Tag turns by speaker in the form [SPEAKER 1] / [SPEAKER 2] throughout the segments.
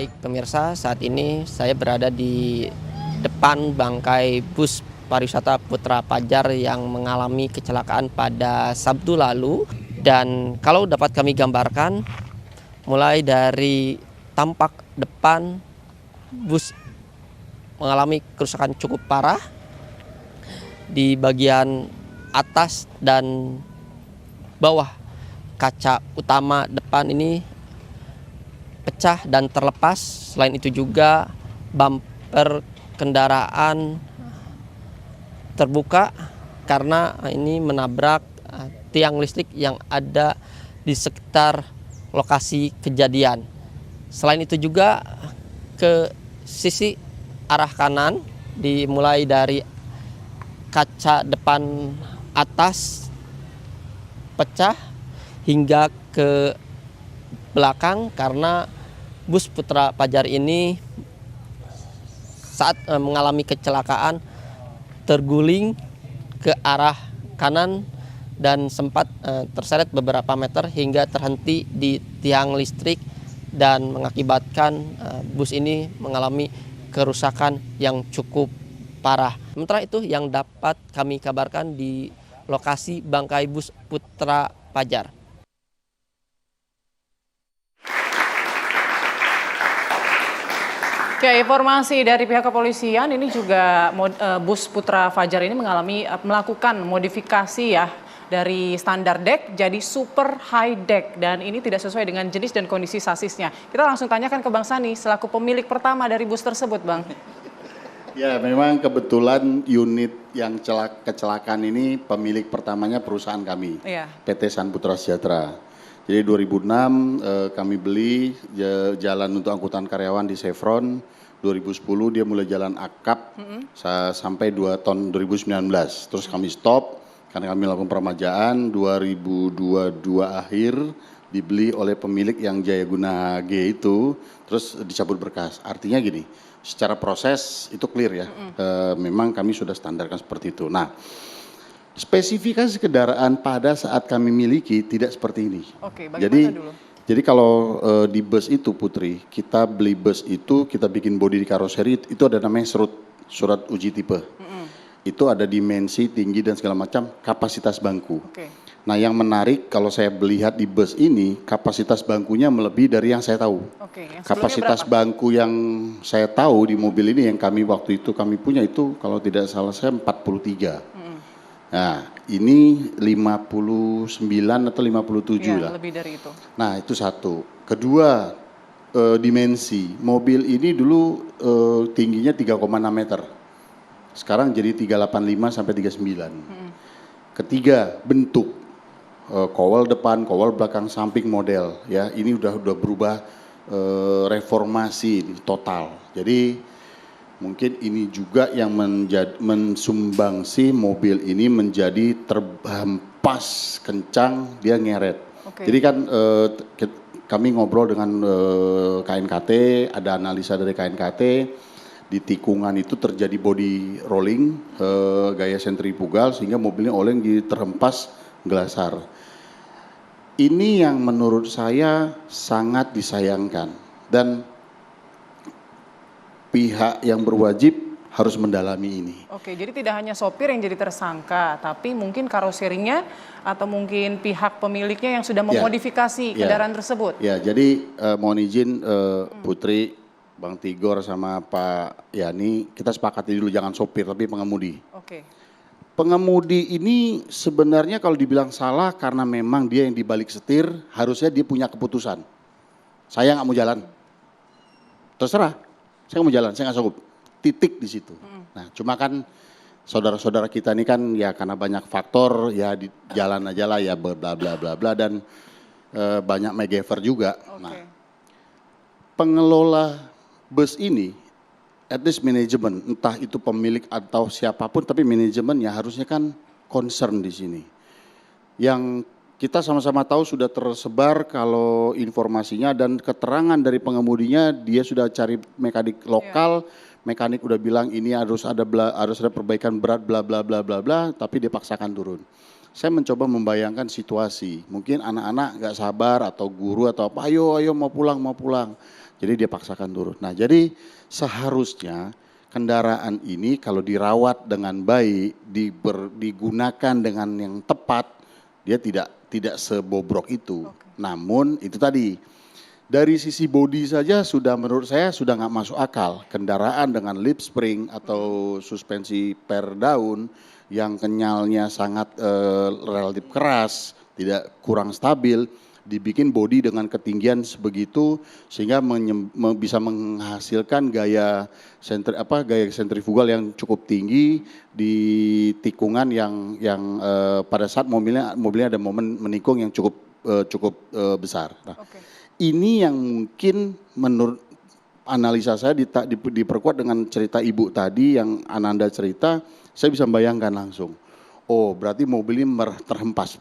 [SPEAKER 1] Baik pemirsa, saat ini saya berada di depan bangkai bus pariwisata Putra Pajar yang mengalami kecelakaan pada Sabtu lalu. Dan kalau dapat kami gambarkan, mulai dari tampak depan bus mengalami kerusakan cukup parah di bagian atas dan bawah. Kaca utama depan ini pecah dan terlepas. Selain itu juga bumper kendaraan terbuka karena ini menabrak tiang listrik yang ada di sekitar lokasi kejadian. Selain itu juga ke sisi arah kanan, dimulai dari kaca depan atas pecah hingga ke belakang karena bus Putra Pajar ini saat mengalami kecelakaan terguling ke arah kanan dan sempat terseret beberapa meter hingga terhenti di tiang listrik dan mengakibatkan bus ini mengalami kerusakan yang cukup parah. Sementara itu yang dapat kami kabarkan di lokasi bangkai bus Putra Pajar.
[SPEAKER 2] Oke, informasi dari pihak kepolisian ini juga bus Putra Fajar ini melakukan modifikasi ya dari standar deck jadi super high deck dan ini tidak sesuai dengan jenis dan kondisi sasisnya. Kita langsung tanyakan ke Bang Sani selaku pemilik pertama dari bus tersebut, Bang.
[SPEAKER 3] Ya, memang kebetulan unit yang kecelakaan ini pemilik pertamanya perusahaan kami,
[SPEAKER 2] Iya.
[SPEAKER 3] PT San Putra Sejahtera. Jadi 2006 kami beli jalan untuk angkutan karyawan di Chevron. 2010 dia mulai jalan akap sampai 2 tahun 2019. Terus kami stop karena kami lakukan peremajaan. 2022 akhir dibeli oleh pemilik yang Jayaguna G itu, terus dicabut berkas. Artinya gini, secara proses itu clear ya. Memang kami sudah standarkan seperti itu. Nah, spesifikasi kendaraan pada saat kami miliki tidak seperti ini.
[SPEAKER 2] Oke, bagaimana dulu?
[SPEAKER 3] Jadi kalau di bus itu Putri, kita beli bus itu, kita bikin bodi di karoseri, itu ada namanya surat uji tipe. Itu ada dimensi, tinggi dan segala macam, kapasitas bangku.
[SPEAKER 2] Oke.
[SPEAKER 3] Nah yang menarik kalau saya melihat di bus ini, kapasitas bangkunya melebihi dari yang saya tahu.
[SPEAKER 2] Oke, yang sebelumnya
[SPEAKER 3] Kapasitas
[SPEAKER 2] berapa?
[SPEAKER 3] bangku yang saya tahu di mobil ini yang kami waktu itu kami punya itu kalau tidak salah saya 43. Nah, ini 59 atau 57
[SPEAKER 2] Iya,
[SPEAKER 3] lah.
[SPEAKER 2] lebih dari itu.
[SPEAKER 3] Nah, itu satu. Kedua, dimensi. Mobil ini dulu tingginya 3,6 meter. Sekarang jadi 385 sampai 39. Ketiga, bentuk. Kowal depan, kowal belakang, samping model. Ya, ini udah berubah reformasi total. Jadi mungkin ini juga yang mensumbangsi mobil ini menjadi terhempas kencang, dia ngeret.
[SPEAKER 2] Oke.
[SPEAKER 3] Jadi kan kami ngobrol dengan KNKT, ada analisa dari KNKT, di tikungan itu terjadi body rolling, gaya sentrifugal sehingga mobilnya oleng terhempas gelasar. Ini yang menurut saya sangat disayangkan dan pihak yang berwajib harus mendalami ini.
[SPEAKER 2] Oke, jadi tidak hanya sopir yang jadi tersangka, tapi mungkin karoserinya atau mungkin pihak pemiliknya yang sudah memodifikasi kendaraan tersebut.
[SPEAKER 3] Ya, jadi mohon izin Putri, Bang Tigor sama Pak Yani, kita sepakati dulu jangan sopir tapi pengemudi.
[SPEAKER 2] Oke.
[SPEAKER 3] Pengemudi ini sebenarnya kalau dibilang salah karena memang dia yang dibalik setir, harusnya dia punya keputusan. Saya nggak mau jalan, terserah. Saya nggak mau jalan, saya nggak sanggup. Titik di situ. Nah, cuma kan saudara-saudara kita ini kan ya karena banyak faktor ya di jalan aja lah ya bla bla bla bla dan banyak MacGyver juga.
[SPEAKER 2] Oke.
[SPEAKER 3] Nah, pengelola bus ini, at least manajemen, entah itu pemilik atau siapapun, tapi manajemennya harusnya kan concern di sini. Yang kita sama-sama tahu sudah tersebar kalau informasinya dan keterangan dari pengemudinya dia sudah cari mekanik lokal, mekanik udah bilang ini harus ada perbaikan berat bla bla bla bla bla, tapi dia paksakan turun. Saya mencoba membayangkan situasi, mungkin anak-anak nggak sabar atau guru atau apa, ayo mau pulang. Jadi dia paksakan turun. Nah, jadi seharusnya kendaraan ini kalau dirawat dengan baik, digunakan dengan yang tepat, dia tidak sebobrok itu. Namun itu tadi, dari sisi bodi saja sudah menurut saya sudah nggak masuk akal. Kendaraan dengan lip spring atau suspensi per daun yang kenyalnya sangat relatif keras, tidak kurang stabil, dibikin bodi dengan ketinggian sebegitu sehingga bisa menghasilkan gaya sentrifugal yang cukup tinggi di tikungan yang pada saat mobilnya ada momen menikung yang cukup besar. Nah, ini yang mungkin menurut analisa saya diperkuat dengan cerita ibu tadi yang Ananda cerita, saya bisa membayangkan langsung. Oh, berarti mobil ini terhempas,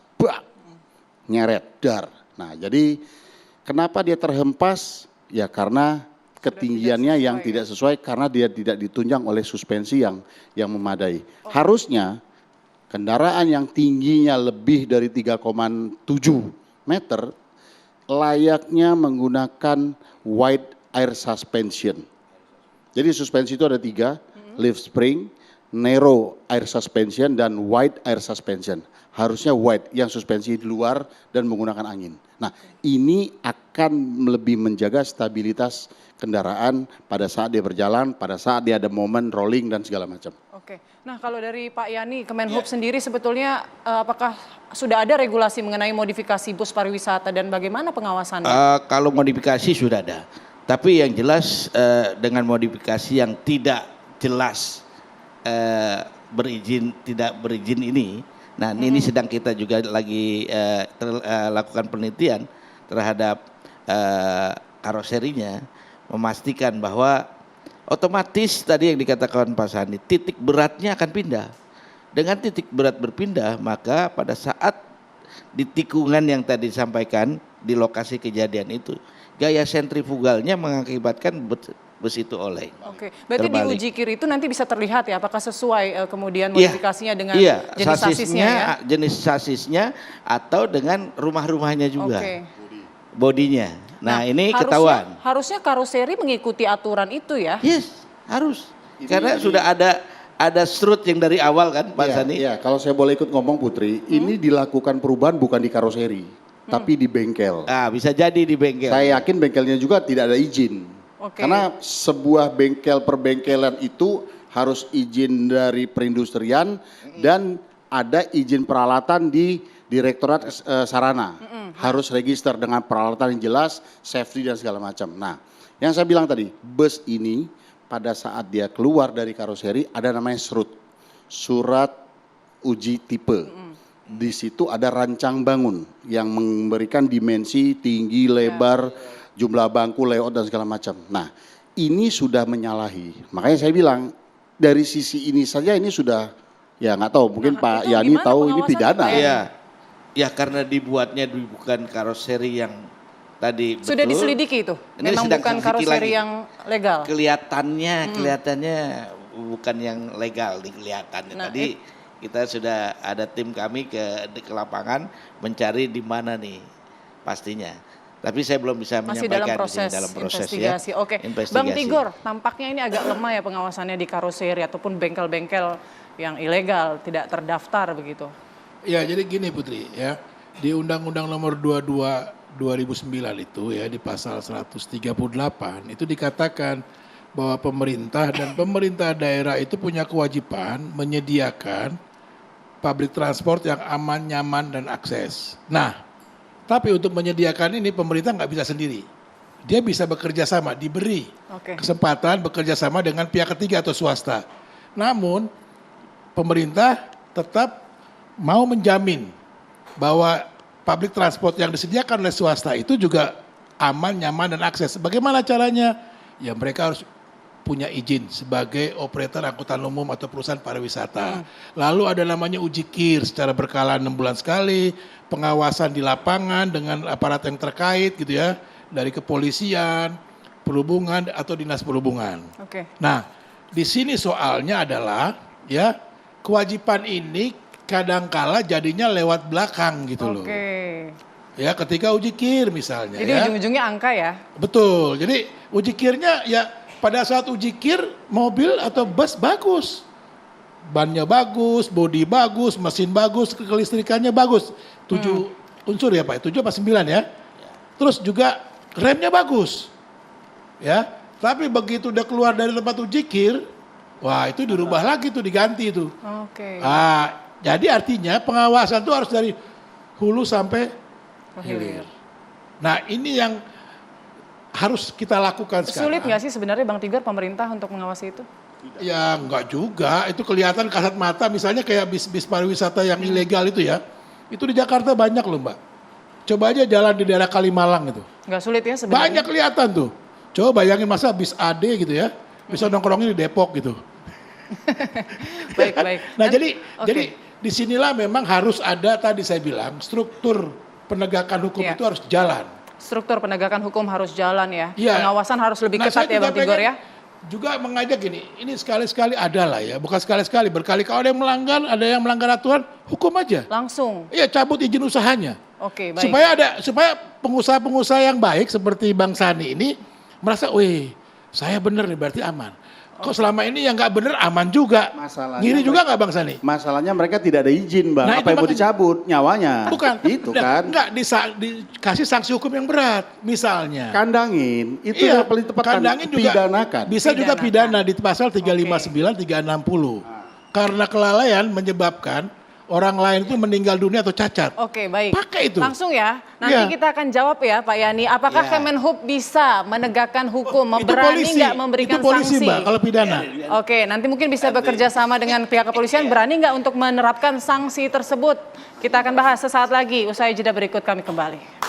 [SPEAKER 3] nyeret, dar. Nah, jadi kenapa dia terhempas? Ya karena ketinggiannya yang tidak sesuai karena dia tidak ditunjang oleh suspensi yang memadai. Harusnya kendaraan yang tingginya lebih dari 3,7 meter layaknya menggunakan wide air suspension. Jadi suspensi itu ada 3, lift spring, narrow air suspension, dan wide air suspension. Harusnya wide yang suspensi di luar dan menggunakan angin. Nah, ini akan lebih menjaga stabilitas kendaraan pada saat dia berjalan, pada saat dia ada momen rolling dan segala macam.
[SPEAKER 2] Oke, nah kalau dari Pak Yani, Kemenhub sendiri sebetulnya apakah sudah ada regulasi mengenai modifikasi bus pariwisata dan bagaimana pengawasannya?
[SPEAKER 4] Kalau modifikasi sudah ada, tapi yang jelas dengan modifikasi yang tidak jelas tidak berizin ini. Nah, ini sedang kita juga lagi lakukan penelitian terhadap karoserinya, memastikan bahwa otomatis tadi yang dikatakan Pak Sandi, titik beratnya akan pindah. Dengan titik berat berpindah, maka pada saat di tikungan yang tadi disampaikan di lokasi kejadian itu, gaya sentrifugalnya mengakibatkan bus itu oleng.
[SPEAKER 2] Oke, berarti
[SPEAKER 4] terbalik.
[SPEAKER 2] di uji kir itu nanti bisa terlihat ya apakah sesuai kemudian modifikasinya dengan jenis sasisnya ya?
[SPEAKER 4] Jenis sasisnya atau dengan rumah-rumahnya juga.
[SPEAKER 2] Oke.
[SPEAKER 4] Bodinya. Nah, ini ketahuan.
[SPEAKER 2] Harusnya karoseri mengikuti aturan itu ya?
[SPEAKER 4] Yes, harus. Karena sudah ada strut yang dari awal kan Pak Sandi?
[SPEAKER 3] Iya, kalau saya boleh ikut ngomong Putri, ini dilakukan perubahan bukan di karoseri, tapi di bengkel.
[SPEAKER 4] Ah, bisa jadi di bengkel.
[SPEAKER 3] Saya yakin bengkelnya juga tidak ada izin. Karena sebuah bengkel perbengkelan itu harus izin dari perindustrian dan ada izin peralatan di Direktorat Sarana. Harus register dengan peralatan yang jelas, safety dan segala macam. Nah, yang saya bilang tadi, bus ini pada saat dia keluar dari karoseri ada namanya surat uji tipe. Di situ ada rancang bangun yang memberikan dimensi tinggi, lebar, jumlah bangku, layout dan segala macam. Nah, ini sudah menyalahi. Makanya saya bilang dari sisi ini saja ini sudah, ya nggak tahu, mungkin Pak Yani tahu ini pidana.
[SPEAKER 4] Iya, ya karena dibuatnya bukan karoseri yang tadi betul.
[SPEAKER 2] Sudah diselidiki itu? Memang bukan karoseri yang legal?
[SPEAKER 4] Kelihatannya bukan yang legal, kelihatannya.
[SPEAKER 2] Nah,
[SPEAKER 4] tadi kita sudah ada tim kami ke lapangan mencari di mana nih pastinya. Tapi saya belum bisa
[SPEAKER 2] masih
[SPEAKER 4] menyampaikan
[SPEAKER 2] dalam proses
[SPEAKER 4] ya.
[SPEAKER 2] investigasi. Oke, Bang Tigor, tampaknya ini agak lemah ya pengawasannya di karoseri ataupun bengkel-bengkel yang ilegal, tidak terdaftar begitu.
[SPEAKER 5] Ya, jadi gini Putri ya, di Undang-Undang Nomor 22 2009 itu ya di pasal 138 itu dikatakan bahwa pemerintah dan pemerintah daerah itu punya kewajiban menyediakan public transport yang aman, nyaman dan akses. Nah, tapi untuk menyediakan ini pemerintah nggak bisa sendiri. Dia bisa bekerja sama, diberi kesempatan bekerja sama dengan pihak ketiga atau swasta. Namun pemerintah tetap mau menjamin bahwa public transport yang disediakan oleh swasta itu juga aman, nyaman dan akses. Bagaimana caranya? Ya mereka harus punya izin sebagai operator angkutan umum atau perusahaan pariwisata. Lalu ada namanya uji kir secara berkala 6 bulan sekali, pengawasan di lapangan dengan aparat yang terkait gitu ya, dari kepolisian, perhubungan atau dinas perhubungan. Nah, di sini soalnya adalah ya kewajiban ini kadangkala jadinya lewat belakang gitu loh. Ya, ketika uji kir misalnya.
[SPEAKER 2] Jadi
[SPEAKER 5] ya.
[SPEAKER 2] ujung-ujungnya angka ya?
[SPEAKER 5] Betul. Jadi uji kirnya ya pada saat uji kir mobil atau bus bagus. Bannya bagus, bodi bagus, mesin bagus, kelistrikannya bagus. 7 unsur ya Pak, 7 apa 9 ya. Terus juga remnya bagus. Ya, tapi begitu udah keluar dari tempat uji kir, wah itu dirubah lagi tuh, diganti tuh.
[SPEAKER 2] Oke.
[SPEAKER 5] Jadi artinya pengawasan tuh harus dari hulu sampai
[SPEAKER 2] Hilir.
[SPEAKER 5] Nah ini yang harus kita lakukan sekarang.
[SPEAKER 2] Sulit nggak sih sebenarnya Bang Tigor pemerintah untuk mengawasi itu?
[SPEAKER 5] Ya enggak juga, itu kelihatan kasat mata misalnya kayak bis-bis pariwisata yang ilegal itu ya. Itu di Jakarta banyak loh Mbak. Coba aja jalan di daerah Kalimalang itu.
[SPEAKER 2] Nggak sulit ya sebenarnya?
[SPEAKER 5] Banyak kelihatan tuh. Coba bayangin masa bis AD gitu ya, bisa nongkrongnya di Depok gitu.
[SPEAKER 2] Baik.
[SPEAKER 5] Nah
[SPEAKER 2] Oke.
[SPEAKER 5] jadi disinilah memang harus ada tadi saya bilang struktur penegakan hukum
[SPEAKER 2] Iya.
[SPEAKER 5] itu harus jalan.
[SPEAKER 2] Struktur penegakan hukum harus jalan ya.
[SPEAKER 5] Iya.
[SPEAKER 2] Pengawasan harus lebih ketat
[SPEAKER 5] saya
[SPEAKER 2] ya Bang Tigor
[SPEAKER 5] pengen
[SPEAKER 2] ya.
[SPEAKER 5] juga mengajak ini sekali-sekali ada lah ya, bukan sekali-sekali, berkali kalau ada yang melanggar aturan, hukum aja.
[SPEAKER 2] Langsung.
[SPEAKER 5] Iya, cabut izin usahanya.
[SPEAKER 2] Oke, baik.
[SPEAKER 5] Supaya pengusaha-pengusaha yang baik seperti Bang Sani ini merasa, wih, saya bener nih berarti aman. Kok selama ini yang nggak bener aman juga.
[SPEAKER 3] Masalahnya
[SPEAKER 5] Ngiri juga nggak Bang Sani?
[SPEAKER 3] Masalahnya mereka tidak ada izin, Bang.
[SPEAKER 5] Nah, itu
[SPEAKER 3] Apa yang mau
[SPEAKER 5] makanya.
[SPEAKER 3] dicabut? Nyawanya.
[SPEAKER 5] Bukan.
[SPEAKER 3] Itu kan.
[SPEAKER 5] Enggak, dikasih sanksi hukum yang berat. Misalnya.
[SPEAKER 3] Kandangin. Itu yang paling tepat.
[SPEAKER 5] kandangin juga
[SPEAKER 3] pidanakan.
[SPEAKER 5] bisa juga
[SPEAKER 2] Pidanakan.
[SPEAKER 5] pidana di pasal 359, 360. Karena kelalaian menyebabkan orang lain itu meninggal dunia atau cacat.
[SPEAKER 2] Oke, baik.
[SPEAKER 5] Pakai itu.
[SPEAKER 2] Langsung ya. Nanti
[SPEAKER 5] Iya.
[SPEAKER 2] kita akan jawab ya Pak Yani. Apakah
[SPEAKER 4] Iya.
[SPEAKER 2] Kemenhub bisa menegakkan hukum,
[SPEAKER 5] Itu
[SPEAKER 2] berani
[SPEAKER 5] polisi.
[SPEAKER 2] nggak memberikan
[SPEAKER 5] Itu polisi,
[SPEAKER 2] sanksi?
[SPEAKER 5] Mbak, kalau pidana.
[SPEAKER 2] Oke, nanti mungkin bisa bekerja sama dengan pihak kepolisian. Berani nggak untuk menerapkan sanksi tersebut? Kita akan bahas sesaat lagi. Usai jeda berikut kami kembali.